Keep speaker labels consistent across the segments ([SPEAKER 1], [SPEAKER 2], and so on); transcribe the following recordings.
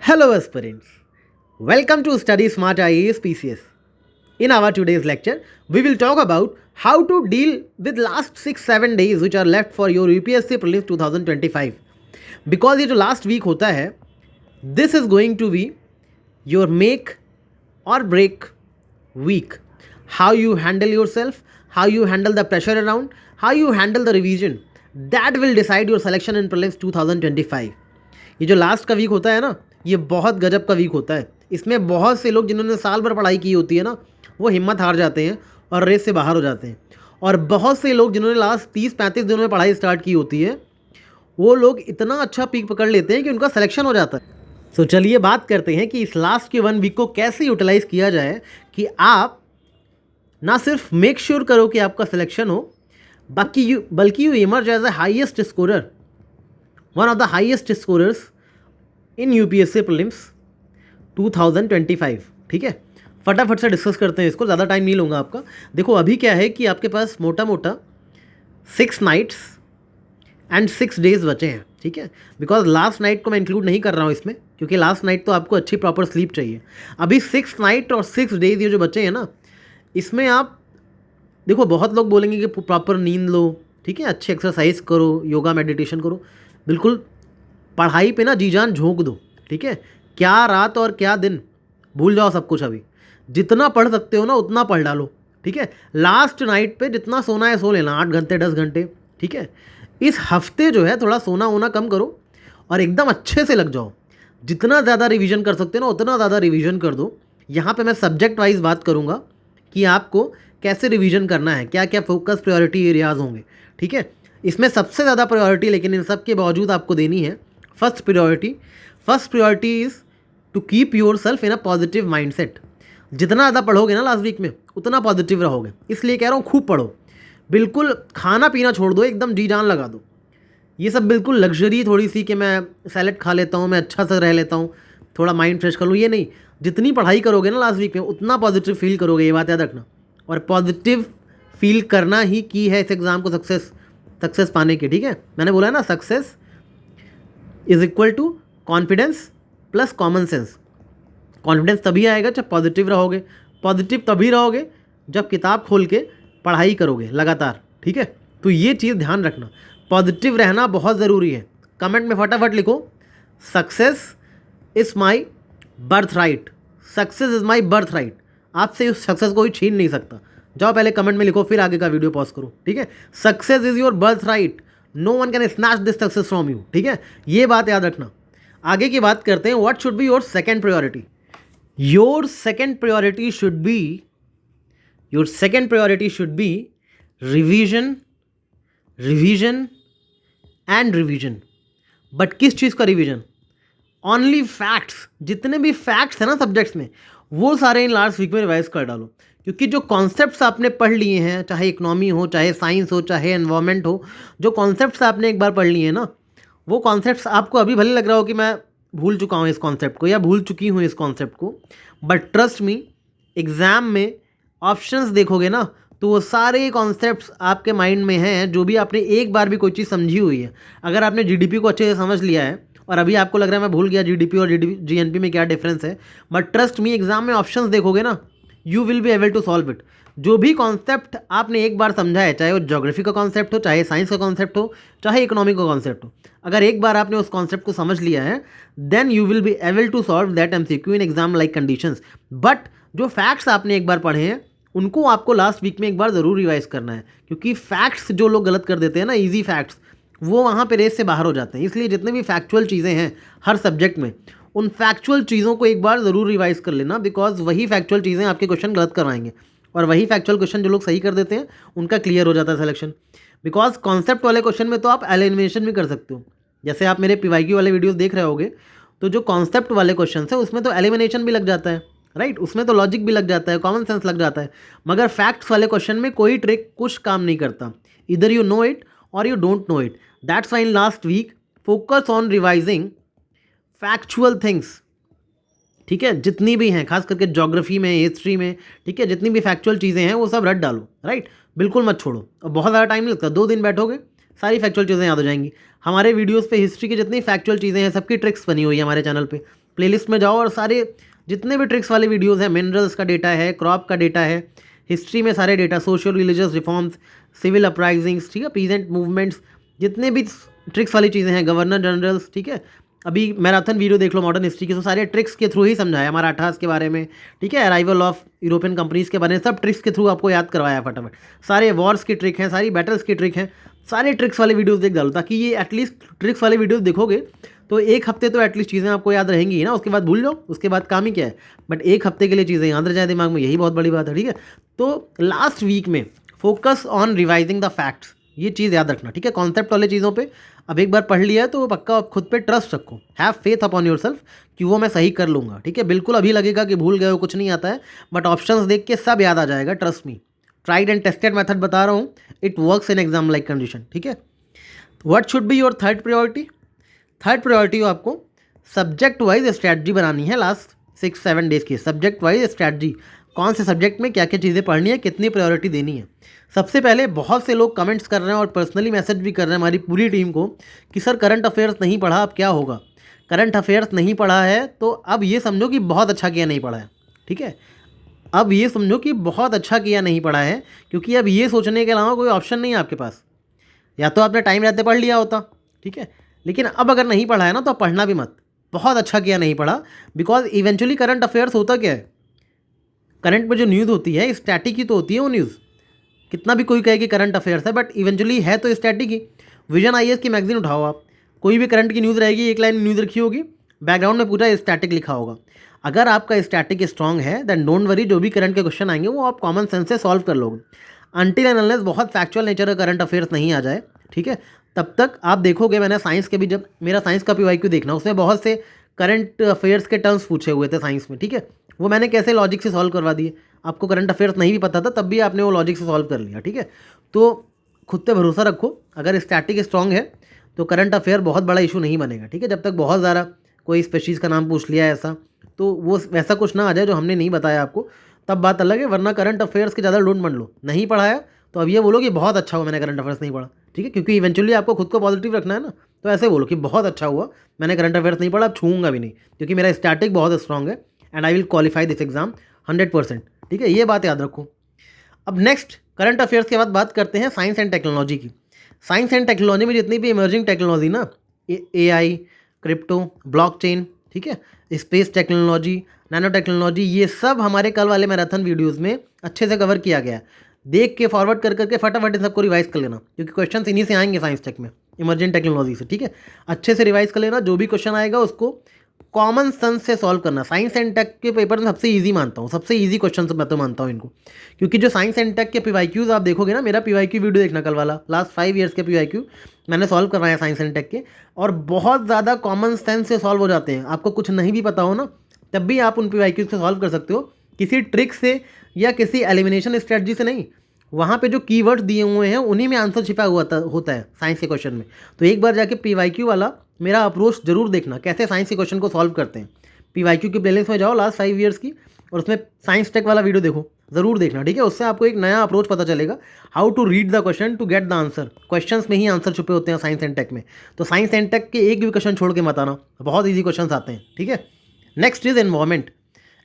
[SPEAKER 1] Hello aspirants, welcome to Study Smart IAS PCS. In our today's lecture, we will talk about how to deal with last 6-7 days which are left for your UPSC Prelims 2025. Because ये जो last week होता है, this is going to be your make or break week. How you handle yourself, how you handle the pressure around, how you handle the revision, that will decide your selection in Prelims 2025. ये जो last का week होता है ना, ये बहुत गजब का वीक होता है. इसमें बहुत से लोग जिन्होंने साल भर पढ़ाई की होती है ना, वो हिम्मत हार जाते हैं और रेस से बाहर हो जाते हैं. और बहुत से लोग जिन्होंने लास्ट 30-35 दिनों में पढ़ाई स्टार्ट की होती है, वो लोग इतना अच्छा पीक पकड़ लेते हैं कि उनका सिलेक्शन हो जाता है. तो चलिए बात करते हैं कि इस लास्ट के 1 वीक को कैसे यूटिलाइज किया जाए कि आप ना सिर्फ मेक श्योर करो कि आपका सिलेक्शन हो, बल्कि you emerge as a highest scorer, one of the highest scorers in UPSC prelims 2025. ठीक है, फटाफट से डिस्कस करते हैं इसको, ज़्यादा टाइम नहीं लूँगा आपका. देखो अभी क्या है कि आपके पास मोटा मोटा 6 नाइट्स एंड 6 डेज बचे हैं. ठीक है, बिकॉज लास्ट नाइट को मैं इंक्लूड नहीं कर रहा हूँ इसमें, क्योंकि लास्ट नाइट तो आपको अच्छी प्रॉपर स्लीप चाहिए. अभी 6 नाइट और 6 डेज ये जो बचे हैं ना, इसमें आप देखो बहुत लोग बोलेंगे कि प्रॉपर नींद लो, ठीक है, अच्छी एक्सरसाइज करो, योगा मेडिटेशन करो. बिल्कुल पढ़ाई पे ना जी जान झोंक दो. ठीक है, क्या रात और क्या दिन, भूल जाओ सब कुछ. अभी जितना पढ़ सकते हो ना उतना पढ़ डालो. ठीक है, लास्ट नाइट पे जितना सोना है सो लेना, 8 घंटे 10 घंटे. ठीक है, इस हफ्ते जो है थोड़ा सोना वोना कम करो और एकदम अच्छे से लग जाओ. जितना ज़्यादा रिवीजन कर सकते हो ना उतना ज़्यादा रिवीजन कर दो. यहाँ पे मैं सब्जेक्ट वाइज बात करूँगा कि आपको कैसे रिवीजन करना है, क्या क्या फोकस प्रायोरिटी एरियाज होंगे. ठीक है, इसमें सबसे ज़्यादा प्रायोरिटी लेकिन इन सब के बावजूद आपको देनी है first priority is to keep your self in a positive mind set. जितना ज़्यादा पढ़ोगे ना लास्ट वीक में उतना पॉजिटिव रहोगे. इसलिए कह रहा हूँ खूब पढ़ो, बिल्कुल खाना पीना छोड़ दो, एकदम जी जान लगा दो. ये सब बिल्कुल लग्जरी थोड़ी सी कि मैं सैलेड खा लेता हूँ, मैं अच्छा सा रह लेता हूँ, थोड़ा माइंड फ्रेश कर लूँ, ये नहीं. जितनी पढ़ाई करोगे ना लास्ट वीक में उतना पॉजिटिव फील करोगे, ये बात याद रखना. और पॉजिटिव फील करना ही की है इस एग्ज़ाम को सक्सेस पाने की. ठीक है, मैंने बोला है ना, success is equal to confidence plus common sense. Confidence तभी आएगा जब पॉजिटिव रहोगे, पॉजिटिव तभी रहोगे जब किताब खोल के पढ़ाई करोगे लगातार. ठीक है, तो ये चीज़ ध्यान रखना, पॉजिटिव रहना बहुत ज़रूरी है. कमेंट में फटाफट लिखो, success is my birth right. Success is my birth right. आपसे उस सक्सेस को कोई छीन नहीं सकता. जाओ पहले कमेंट में लिखो, फिर आगे का वीडियो पॉज करो. ठीक है, success is your birthright, no one can snatch this success from you. ठीक है, ये बात याद रखना. आगे की बात करते हैं, what should be your second priority. Your second priority should be revision and revision. But किस चीज़ का रिवीजन? Only facts. जितने भी फैक्ट्स हैं ना सब्जेक्ट्स में, वो सारे इन लास्ट वीक में रिवाइज कर डालो. क्योंकि जो कॉन्सेप्ट्स आपने पढ़ लिए हैं, चाहे इकोनॉमी हो, चाहे साइंस हो, चाहे एनवायरनमेंट हो, जो कॉन्सेप्ट्स आपने एक बार पढ़ लिए हैं ना, वो कॉन्सेप्ट्स आपको अभी भले लग रहा हो कि मैं भूल चुका हूँ इस कॉन्सेप्ट को या भूल चुकी हूँ इस कॉन्सेप्ट को, बट ट्रस्ट मी, एग्ज़ाम में ऑप्शंस देखोगे ना तो वो सारे कॉन्सेप्ट्स आपके माइंड में हैं, जो भी आपने एक बार भी कोई चीज़ समझी हुई है. अगर आपने जीडीपी को अच्छे से समझ लिया है और अभी आपको लग रहा है मैं भूल गया जीडीपी और जीएनपी में क्या डिफरेंस है, बट ट्रस्ट मी, एग्जाम में ऑप्शंस देखोगे ना, you will be able to solve it. जो भी कॉन्सेप्ट आपने एक बार समझा है, चाहे वो ज्योग्राफी का कॉन्सेप्ट हो, चाहे साइंस का कॉन्सेप्ट हो, चाहे इकोनॉमिक का कॉन्सेप्ट हो, अगर एक बार आपने उस कॉन्सेप्ट को समझ लिया है, then you will be able to solve that MCQ in exam like conditions. But जो फैक्ट्स आपने एक बार पढ़े हैं उनको आपको लास्ट वीक में एक बार ज़रूर रिवाइज करना है. क्योंकि फैक्ट्स जो लोग गलत कर देते हैं ना, ईजी फैक्ट्स, वो वहाँ पे रेस से बाहर हो जाते हैं. इसलिए जितने भी फैक्चुअल चीज़ें हैं हर सब्जेक्ट में, उन फैक्चुअल चीज़ों को एक बार ज़रूर रिवाइज कर लेना. बिकॉज वही फैक्चुअल चीज़ें आपके क्वेश्चन गलत करवाएंगे, और वही फैक्चुअल क्वेश्चन जो लोग सही कर देते हैं उनका क्लियर हो जाता है सिलेक्शन. बिकॉज कॉन्सेप्ट वाले क्वेश्चन में तो आप एलिमिनेशन भी कर सकते हो. जैसे आप मेरे पीवाईक्यू वाले वीडियोस देख रहे होगे, तो जो कॉन्सेप्ट वाले क्वेश्चन है उसमें तो एलिमिनेशन भी लग जाता है, राइट. उसमें तो लॉजिक भी लग जाता है, कॉमन सेंस लग जाता है. मगर फैक्ट्स वाले क्वेश्चन में कोई ट्रिक कुछ काम नहीं करता. इधर यू नो इट और you don't know it. That's why in last week focus on revising factual things. ठीक है, जितनी भी हैं, खास करके ज्योग्राफी में, हिस्ट्री में, ठीक है, जितनी भी फैक्चुअल चीज़ें हैं वो सब रट डालो, राइट. बिल्कुल मत छोड़ो. और बहुत ज़्यादा टाइम नहीं लगता, 2 दिन बैठोगे सारी फैक्चुअल चीज़ें याद हो जाएंगी. हमारे वीडियोस पे हिस्ट्री की जितनी फैक्चुअल चीज़ें हैं सबकी ट्रिक्स बनी हुई है हमारे चैनल पे, प्लेलिस्ट में जाओ और सारे जितने भी ट्रिक्स वाले वीडियोज़ हैं, मिनरल्स का डेटा है, क्रॉप का डेटा है, हिस्ट्री में सारे data, social religious reforms, civil uprisings, ठीक है, पीजेंट मूवमेंट्स, जितने भी ट्रिक्स वाली चीज़ें हैं, गवर्नर जनरल्स, ठीक है। अभी मैराथन वीडियो देख लो मॉडर्न हिस्ट्री के, तो सारे ट्रिक्स के थ्रू ही समझाया, मराठास के बारे में, ठीक है, अराइवल ऑफ यूरोपियन कंपनीज़ के बारे में, सब ट्रिक्स के थ्रू आपको याद करवाया फटाफट। सारे वॉर्स की ट्रिक हैं, सारी बैटल्स की ट्रिक हैं, सारे ट्रिक्स वाले वीडियोज़ देख डालो, ताकि ये एटलीस्ट ट्रिक्स वाले वीडियोज़ देखोगे तो एक हफ्ते तो एटलीस्ट चीज़ें आपको याद रहेंगी ना, उसके बाद भूल जाओ, उसके बाद काम ही क्या है। बट एक हफ्ते के लिए चीज़ें याद रह जाए दिमाग में, यही बहुत बड़ी बात है, ठीक है। तो लास्ट वीक में focus on revising the facts, ये चीज़ याद रखना, ठीक है। कॉन्सेप्ट वाले चीज़ों पे अब एक बार पढ़ लिया है तो पक्का आप खुद पे ट्रस्ट रखो, have faith upon your self कि वो मैं सही कर लूँगा, ठीक है। बिल्कुल अभी लगेगा कि भूल गए हो, कुछ नहीं आता है, बट ऑप्शंस देख के सब याद आ जाएगा, trust me. Tried and tested method बता रहा हूँ, it works in exam like condition, ठीक है। What should be your third priority? Third priority आपको सब्जेक्ट वाइज स्ट्रैटेजी बनानी है लास्ट 6-7 डेज़ की। सब्जेक्ट वाइज स्ट्रैटेजी, कौन से सब्जेक्ट में क्या क्या चीज़ें पढ़नी है, कितनी प्रायोरिटी देनी है। सबसे पहले बहुत से लोग कमेंट्स कर रहे हैं और पर्सनली मैसेज भी कर रहे हैं हमारी पूरी टीम को कि सर करंट अफेयर्स नहीं पढ़ा, अब क्या होगा। करंट अफेयर्स नहीं पढ़ा है तो अब ये समझो कि बहुत अच्छा किया नहीं पढ़ा है, ठीक है। अब ये समझो कि बहुत अच्छा किया नहीं पढ़ा है, क्योंकि अब ये सोचने के अलावा कोई ऑप्शन नहीं है आपके पास। या तो आपने टाइम रहते पढ़ लिया होता, ठीक है, लेकिन अब अगर नहीं पढ़ा है ना तो आप पढ़ना भी मत। बहुत अच्छा किया नहीं पढ़ा, बिकॉज इवेंचुअली करंट अफेयर्स होता क्या है, करंट में जो न्यूज़ होती है स्टैटिक ही तो होती है वो न्यूज़। कितना भी कोई कहे कि करंट अफेयर्स है, बट इवेंचुअली है तो स्टैटिक ही। विजन आईएएस की मैगजीन उठाओ आप, कोई भी करंट की न्यूज़ रहेगी, एक लाइन न्यूज़ रखी होगी, बैकग्राउंड में पूरा स्टैटिक लिखा होगा। अगर आपका स्टैटिक स्ट्रांग है देन डोंट वरी, जो भी करंट के क्वेश्चन आएंगे वो आप कॉमन सेंस से सॉल्व कर लोगे। अनटिल एंड अनलेस बहुत फैक्चुअल नेचर का करंट अफेयर्स नहीं आ जाए, ठीक है, तब तक आप देखोगे। मैंने साइंस के भी, जब मेरा साइंस का पीवाईक्यू देखना, उसमें बहुत से करंट अफेयर्स के टर्म्स पूछे हुए थे साइंस में, ठीक है, वो मैंने कैसे लॉजिक से सॉल्व करवा दिए। आपको करंट अफेयर्स नहीं भी पता था तब भी आपने वो लॉजिक से सॉल्व कर लिया, ठीक है। तो खुद पे भरोसा रखो, अगर स्टैटिक स्ट्रांग है तो करंट अफेयर बहुत बड़ा इशू नहीं बनेगा, ठीक है। जब तक बहुत ज़्यादा कोई स्पेशीज़ का नाम पूछ लिया ऐसा, तो वो वैसा कुछ ना आ जाए जो हमने नहीं बताया आपको, तब बात अलग है। वरना करंट अफेयर्स के ज़्यादा लोड मत लो। नहीं पढ़ाया तो अब ये बोलो कि बहुत अच्छा हुआ मैंने करंट अफेयर्स नहीं पढ़ा, ठीक है, क्योंकि इवेंचुअली आपको खुद को पॉजिटिव रखना है ना। तो ऐसे बोलो कि बहुत अच्छा हुआ मैंने करंट अफेयर्स नहीं पढ़ा, अब छूऊंगा भी नहीं, क्योंकि मेरा स्टैटिक बहुत स्ट्रांग है and I will qualify this exam 100%, ठीक है। ये बात याद रखो। अब नेक्स्ट करंट अफेयर्स के बाद बात करते हैं साइंस एंड टेक्नोलॉजी की। साइंस एंड टेक्नोलॉजी में जितनी भी इमर्जिंग टेक्नोलॉजी ना, AI, क्रिप्टो, ब्लॉकचेन, ठीक है, स्पेस टेक्नोलॉजी, नैनो टेक्नोलॉजी, ये सब हमारे कल वाले मैराथन वीडियोस में अच्छे से कवर किया गया है। देख के फॉरवर्ड कर करके फटाफट इन सबको रिवाइज कर लेना, क्योंकि क्वेश्चन इन्हीं से आएंगे साइंस टेक में, इमर्जिंग टेक्नोलॉजी से, ठीक है। अच्छे से रिवाइज कर लेना, जो भी क्वेश्चन आएगा उसको कॉमन सेंस से सॉल्व करना। साइंस एंड टेक के पेपर में सबसे इजी मानता हूँ, सबसे इजी क्वेश्चन मैं तो मानता हूँ इनको, क्योंकि जो साइंस एंड टेक के पीवाईक्यूज आप देखोगे ना, मेरा पीवाईक्यू वीडियो देखना कल वाला, लास्ट 5 ईयर्स के पीवाईक्यू मैंने सॉल्व करवाया साइंस एंड टेक के, और बहुत ज़्यादा कॉमन सेंस से सॉल्व हो जाते हैं। आपको कुछ नहीं भी पता हो ना, तब भी आप उन पीवाईक्यूज से सॉल्व कर सकते हो, किसी ट्रिक से या किसी एलिमिनेशन स्ट्रेटजी से नहीं। वहाँ पे जो कीवर्ड्स दिए हुए हैं उन्हीं में आंसर छिपा हुआ होता है साइंस के क्वेश्चन में। तो एक बार जाके पीवाईक्यू वाला मेरा अप्रोच जरूर देखना, कैसे साइंस के क्वेश्चन को सॉल्व करते हैं। पीवाईक्यू की प्लेलिस्ट में जाओ लास्ट 5 ईयर्स की, और उसमें साइंस टेक वाला वीडियो देखो, ज़रूर देखना, ठीक है। उससे आपको एक नया अप्रोच पता चलेगा, how to read the question to get the answer. Questions में ही आंसर छुपे होते हैं साइंस एंड टेक में। तो साइंस एंड टेक के एक भी क्वेश्चन छोड़ के मत आना, बहुत ईजी क्वेश्चन आते हैं, ठीक है। Next is environment.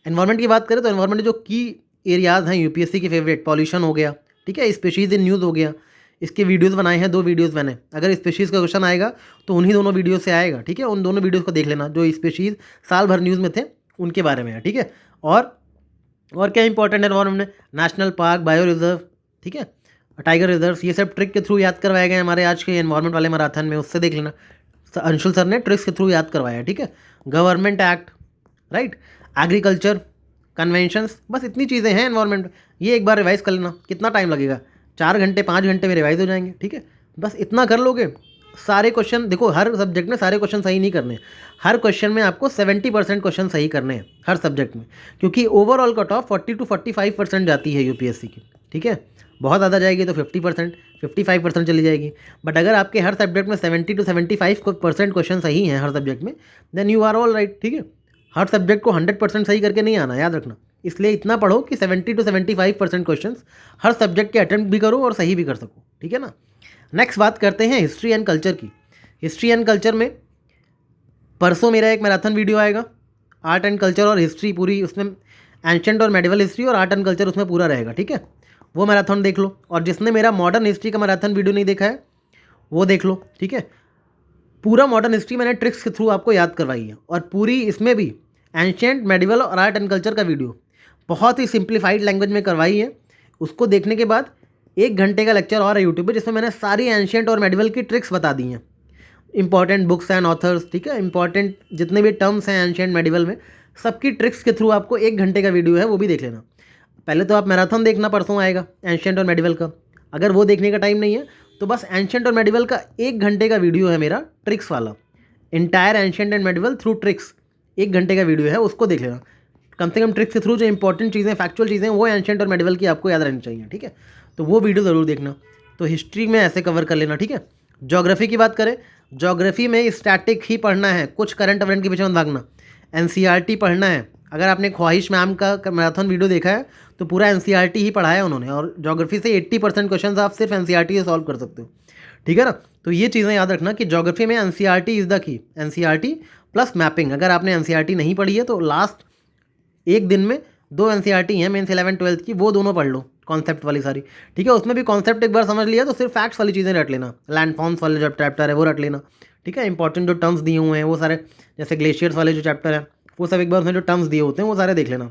[SPEAKER 1] एनवायरमेंट की बात करें तो एनवायरमेंट जो की एरियाज़ हैं यूपीएससी के फेवरेट, पॉल्यूशन हो गया, ठीक है, स्पीशीज़ इन न्यूज़ हो गया, इसके वीडियोस बनाए हैं 2 वीडियोस मैंने। अगर स्पीशीज़ का क्वेश्चन आएगा तो उन्हीं दोनों वीडियो से आएगा, ठीक है। उन दोनों वीडियोस को देख लेना जो स्पीशीज़ साल भर न्यूज़ में थे, उनके बारे में है, ठीक है। और क्या इंपॉर्टेंट एनवायरमेंट में, नेशनल पार्क, बायो रिजर्व, ठीक है, टाइगर रिजर्व, ये सब ट्रिक के थ्रू याद करवाए गए हमारे आज के एनवायरमेंट वाले मैराथन में, उससे देख लेना। अंशुल सर ने ट्रिक्स के थ्रू याद करवाया, ठीक है। Government act, right, agriculture conventions, बस इतनी चीज़ें हैं एनवायरमेंट। ये एक बार रिवाइज कर लेना, कितना टाइम लगेगा, 4 घंटे 5 घंटे में रिवाइज हो जाएंगे, ठीक है। बस इतना कर लोगे, सारे क्वेश्चन देखो, हर सब्जेक्ट में सारे क्वेश्चन सही नहीं करने, हर क्वेश्चन में आपको 70% क्वेश्चन सही करने हैं हर सब्जेक्ट में, क्योंकि ओवरऑल कट ऑफ 40 to 45% जाती है यूपीएससी की, ठीक है। बहुत ज़्यादा जाएगी तो 50%, 55% चली जाएगी। बट अगर आपके हर सब्जेक्ट में 70 to 75% क्वेश्चन सही हैं हर सब्जेक्ट में, then you are all right, ठीक है। हर सब्जेक्ट को 100% सही करके नहीं आना, याद रखना। इसलिए इतना पढ़ो कि 70 to 75% क्वेश्चन हर सब्जेक्ट के अटेम्प्ट भी करो और सही भी कर सको, ठीक है ना। नेक्स्ट बात करते हैं हिस्ट्री एंड कल्चर की। हिस्ट्री एंड कल्चर में परसों मेरा एक मैराथन वीडियो आएगा, आर्ट एंड कल्चर और हिस्ट्री पूरी उसमें, एंशेंट और मेडिवल हिस्ट्री और आर्ट एंड कल्चर उसमें पूरा रहेगा, ठीक है। वो मैराथन देख लो, और जिसने मेरा मॉडर्न हिस्ट्री का मैराथन वीडियो नहीं देखा है वो देख लो, ठीक है। पूरा मॉडर्न हिस्ट्री मैंने ट्रिक्स के थ्रू आपको याद करवाई है, और पूरी इसमें भी एंशिएंट, मेडिवल और आर्ट एंड कल्चर का वीडियो बहुत ही सिंप्लीफाइड लैंग्वेज में करवाई है। उसको देखने के बाद 1 घंटे का लेक्चर और है यूट्यूब पे, जिसमें मैंने सारी एंशिएंट और मेडिवल की ट्रिक्स बता दी हैं, इंपॉर्टेंट बुक्स एंड ऑथर्स, ठीक है, इंपॉर्टेंट जितने भी टर्म्स हैं एंशिएंट मेडिवल में, सबकी ट्रिक्स के थ्रू आपको 1 घंटे का वीडियो है, वो भी देख लेना। पहले तो आप मैराथन देखना, परसों आएगा एंशिएंट और मेडिवल का। अगर वो देखने का टाइम नहीं है तो बस एंशिएंट और मेडिवल का 1 घंटे का वीडियो है मेरा ट्रिक्स वाला, entire ancient and medieval through tricks, 1 घंटे का वीडियो है, उसको देख लेना। कम से कम ट्रिक्स के थ्रू जो इंपॉर्टेंट चीज़ें, फैक्चुअल चीज़ें, वो एंशिएंट और मेडिवल की आपको याद रहनी चाहिए, ठीक है। तो वो वीडियो ज़रूर देखना। तो हिस्ट्री में ऐसे कवर कर लेना, ठीक है। ज्योग्राफी की बात करें, ज्योग्राफी में स्टैटिक ही पढ़ना है, कुछ करंट अफेयर के पीछे मत भागना। एनसीईआरटी पढ़ना है। अगर आपने ख्वाहिश मैम का मैराथन वीडियो देखा है तो पूरा एनसीईआरटी ही पढ़ाया उन्होंने, और ज्योग्राफी से 80% क्वेश्चन आप सिर्फ एनसीईआरटी से सॉल्व कर सकते हो, ठीक है ना। तो ये चीज़ें याद रखना कि ज्योग्राफी में एनसीईआरटी इज़ द की, एनसीईआरटी प्लस मैपिंग। अगर आपने एनसीईआरटी नहीं पढ़ी है तो लास्ट एक दिन में 2 एनसीईआरटी हैं मेंस 11 12 की, वो दोनों पढ़ लो, कॉन्सेप्ट वाली सारी, ठीक है। उसमें भी कॉन्सेप्ट एक बार समझ लिया तो सिर्फ फैक्ट्स वाली चीज़ें रट लेना, लैंड फॉर्म्स वाले जो चैप्टर है वो रट लेना, ठीक है। इंपॉर्टेंट जो टर्म्स दिए हुए हैं वो सारे, जैसे ग्लेशियर्स वाले जो चैप्टर है वो सब एक बार उसमें जो टर्म्स दिए होते हैं वो सारे देख लेना,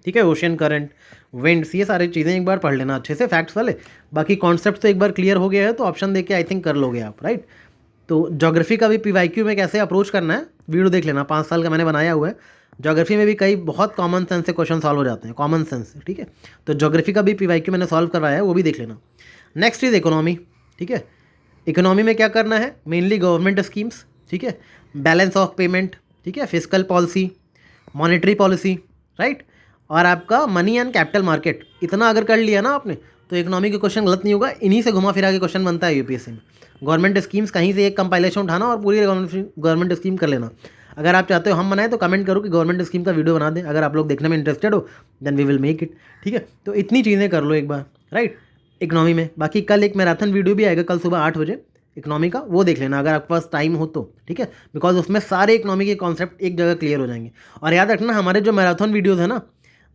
[SPEAKER 1] ठीक है। ओशन करंट, विंड्स, ये सारी चीज़ें एक बार पढ़ लेना अच्छे से, फैक्ट्स वाले। बाकी कॉन्सेप्ट तो एक बार क्लियर हो गया है तो ऑप्शन देके आई थिंक कर लोगे आप, राइट। तो ज्योग्राफी का भी पीवाईक्यू में कैसे अप्रोच करना है वीडियो देख लेना, 5 साल का मैंने बनाया हुआ है। ज्योग्राफी में भी कई बहुत कॉमन सेंस से क्वेश्चन सॉल्व हो जाते हैं, कॉमन सेंस से, ठीक है। तो ज्योग्राफी का भी पीवाईक्यू मैंने सॉल्व करवाया है, वो भी देख लेना। नेक्स्ट इज इकोनॉमी, ठीक है। इकोनॉमी में क्या करना है, मेनली गवर्नमेंट स्कीम्स, ठीक है, बैलेंस ऑफ पेमेंट, ठीक है, fiscal policy, monetary policy, right, और आपका मनी एंड कैपिटल मार्केट। इतना अगर कर लिया ना आपने तो इकोनॉमी के क्वेश्चन गलत नहीं होगा। इन्हीं से घुमा फिरा के क्वेश्चन बनता है यूपीएससी में। गवर्नमेंट स्कीम्स कहीं से एक कंपाइलेशन उठाना और पूरी गवर्नमेंट स्कीम कर लेना। अगर आप चाहते हो हम बनाए तो कमेंट करो कि गवर्नमेंट स्कीम का वीडियो बना दें। अगर आप लोग देखने में इंटरेस्टेड हो then we will make it, ठीक है। तो इतनी चीज़ें कर लो एक बार, राइट, इकोनॉमी में। बाकी कल एक मैराथन वीडियो भी आएगा, कल सुबह 8 बजे इकोनॉमी का, वो देख लेना अगर आपके पास टाइम हो तो, ठीक है। बिकॉज उसमें सारे इकोनॉमी के कॉन्सेप्ट एक जगह क्लियर हो जाएंगे। और याद रखना हमारे जो मैराथन वीडियोज़ है ना,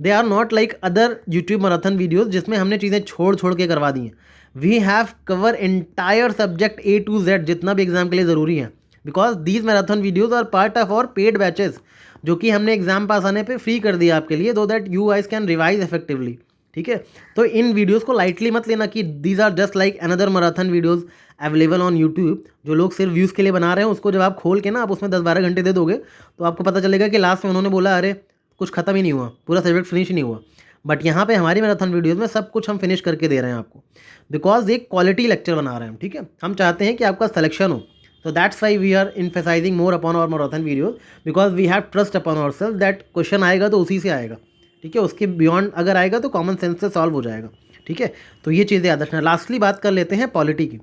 [SPEAKER 1] they are not like other YouTube marathon videos जिसमें हमने चीज़ें छोड़ छोड़ के करवा दी हैं। We have cover entire subject A to Z जितना भी एग्जाम के लिए ज़रूरी है, because these marathon videos are part of our paid batches, जो कि हमने एग्जाम पास आने पे फ्री कर दिया आपके लिए, so that you guys can revise effectively, ठीक है। तो इन वीडियोज़ को लाइटली मत लेना कि these are just like another marathon videos available on YouTube, जो लोग सिर्फ व्यूज़ के लिए बना रहे हैं। उसको जब आप खोल के ना आप उसमें 10-12 घंटे दे दोगे तो आपको पता चलेगा कि लास्ट में उन्होंने बोला अरे कुछ खत्म ही नहीं हुआ, पूरा सब्जेक्ट फिनिश ही नहीं हुआ। बट यहाँ पे हमारी मैराथन वीडियोज़ में सब कुछ हम फिनिश करके दे रहे हैं आपको, बिकॉज एक क्वालिटी लेक्चर बना रहे हैं हम, ठीक है। हम चाहते हैं कि आपका सिलेक्शन हो, तो that's why we are emphasising more upon our marathon videos, because we have trust upon our self that question आएगा तो उसी से आएगा, ठीक है। उसके बियॉन्ड अगर आएगा तो कॉमन सेंस से सॉल्व हो जाएगा, ठीक है। तो ये चीज़ें याद रखना। लास्टली बात कर लेते हैं पॉलिटी की।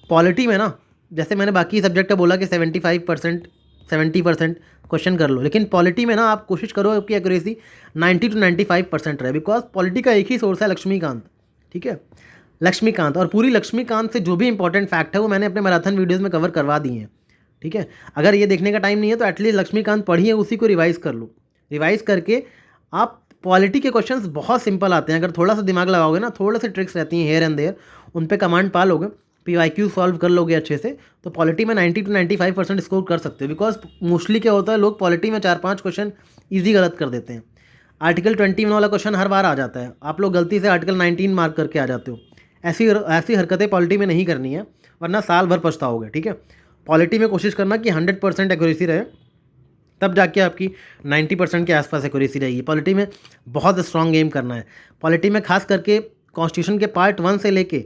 [SPEAKER 1] पॉलिटी में ना, जैसे मैंने बाकी सब्जेक्ट का बोला कि 75% 70% क्वेश्चन कर लो, लेकिन पॉलिटी में ना आप कोशिश करो आपकी एक्यूरेसी 90 to 95% रहे, बिकॉज पॉलिटी का एक ही सोर्स है लक्ष्मीकांत, ठीक है, लक्ष्मीकांत। और पूरी लक्ष्मीकांत से जो भी इंपॉर्टेंट फैक्ट है वो मैंने अपने मैराथन वीडियोज़ में कवर करवा दिए हैं, ठीक है। अगर ये देखने का टाइम नहीं है तो एटलीस्ट लक्ष्मीकांत पढ़िए, उसी को रिवाइज़ कर लो। रिवाइज़ करके आप, पॉलिटी के क्वेश्चंस बहुत सिंपल आते हैं, अगर थोड़ा सा दिमाग लगाओगे ना, थोड़े से ट्रिक्स रहती हैं हेयर एंड देयर, उन पे कमांड पा लोगे, पीवाईक्यू सॉल्व कर लोगे अच्छे से, तो पॉलिटी में 90 to 95% स्कोर कर सकते हो। बिकॉज मोस्टली क्या होता है, लोग पॉलिटी में 4-5 क्वेश्चन ईजी गलत कर देते हैं। आर्टिकल 21 वाला क्वेश्चन हर बार आ जाता है, आप लोग गलती से आर्टिकल 19 मार्क करके आ जाते हो। ऐसी हरकतें पॉलिटी में नहीं करनी है, वरना साल भर पछताओगे, ठीक है। पॉलिटी में कोशिश करना कि 100% एक्यूरेसी रहे, तब जाके आपकी 90% के आसपास एक्यूरेसी रहेगी। पॉलिटी में बहुत स्ट्रॉन्ग गेम करना है। पॉलिटी में खास करके कॉन्स्टिट्यूशन के पार्ट 1 से लेके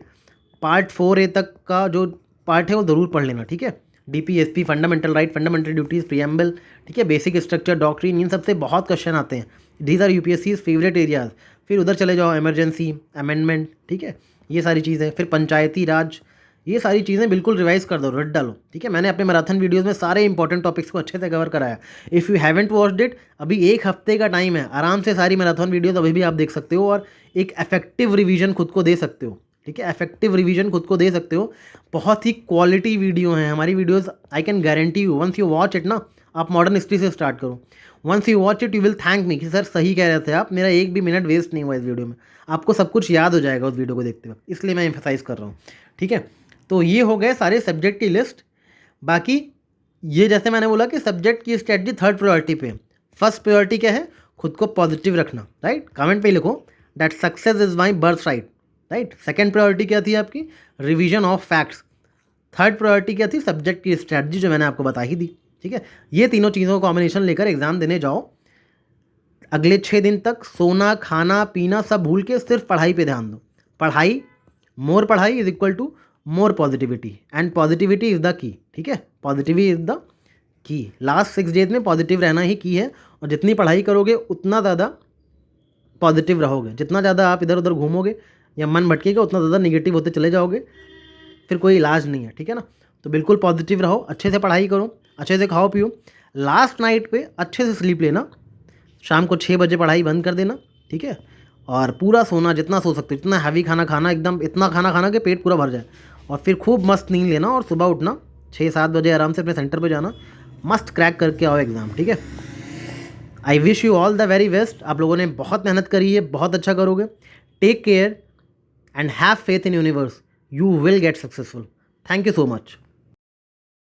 [SPEAKER 1] पार्ट 4A तक का जो पार्ट है वो ज़रूर पढ़ लेना, ठीक है। DPSP, fundamental right, fundamental duties, preamble, ठीक है, बेसिक स्ट्रक्चर, डॉक्ट्रिन, इन सब से बहुत क्वेश्चन आते हैं। These are UPSC's favourite areas. फिर उधर चले जाओ, इमरजेंसी, अमेंडमेंट, ठीक है, ये सारी चीज़ें। फिर पंचायती राज, ये सारी चीज़ें बिल्कुल रिवाइज कर दो, रट डालो, ठीक है। मैंने अपने मैराथन वीडियोज़ में सारे इंपॉर्टेंट टॉपिक्स को अच्छे से कवर कराया। If you haven't watched it, अभी 1 हफ्ते का टाइम है, आराम से सारी मैराथन वीडियोज़ अभी भी आप देख सकते हो और एक इफेक्टिव रिवीजन खुद को दे सकते हो, ठीक है। इफेक्टिव रिवीजन खुद को दे सकते हो। बहुत ही क्वालिटी वीडियो हैं हमारी videos. I can guarantee you, once you watch it ना, आप मॉडर्न हिस्ट्री से स्टार्ट करो। Once you watch it you will thank me कि सर सही कह रहे थे आप, मेरा एक भी मिनट वेस्ट नहीं हुआ इस वीडियो में। आपको सब कुछ याद हो जाएगा उस वीडियो को देखते वक्त, इसलिए मैं एम्फेसाइज कर रहा हूँ। ठीक है, तो ये हो गए सारे सब्जेक्ट की लिस्ट। बाकी ये जैसे मैंने बोला कि सब्जेक्ट की स्ट्रेटजी थर्ड प्रायोरिटी पे। फर्स्ट प्रायोरिटी क्या है? खुद को पॉजिटिव रखना, राइट। कमेंट पे लिखो that success is my birth right, right. Second priority क्या थी आपकी? Revision of facts. Third priority क्या थी? सब्जेक्ट की स्ट्रेटजी, जो मैंने आपको बता ही दी। ठीक है, ये तीनों चीज़ों का कॉम्बिनेशन लेकर एग्जाम देने जाओ। अगले 6 दिन तक सोना खाना पीना सब भूल के सिर्फ पढ़ाई पे ध्यान दो। पढ़ाई is equal to more positivity, and positivity is the key. ठीक है, positivity is the key. Last 6 days में पॉजिटिव रहना ही की है, और जितनी पढ़ाई करोगे उतना ज़्यादा पॉजिटिव रहोगे। जितना ज़्यादा आप इधर उधर घूमोगे या मन भटकेगा उतना ज़्यादा निगेटिव होते चले जाओगे, फिर कोई इलाज नहीं है। ठीक है ना, तो बिल्कुल पॉजिटिव रहो, अच्छे से पढ़ाई करो, अच्छे से खाओ पियो। लास्ट नाइट पे अच्छे से स्लीप लेना, शाम को 6 बजे पढ़ाई बंद कर देना। ठीक है, और पूरा सोना, जितना सो सकते हो, इतना हैवी खाना खाना, एकदम इतना खाना खाना कि पेट पूरा भर जाए, और फिर खूब मस्त नींद लेना, और सुबह उठना 6-7 बजे आराम से अपने सेंटर पे जाना, मस्त क्रैक करके आओ एग्ज़ाम। ठीक है, I wish you all the very best. आप लोगों ने बहुत मेहनत करी है, बहुत अच्छा करोगे। Take care and have faith in universe, you will get successful. Thank you so much.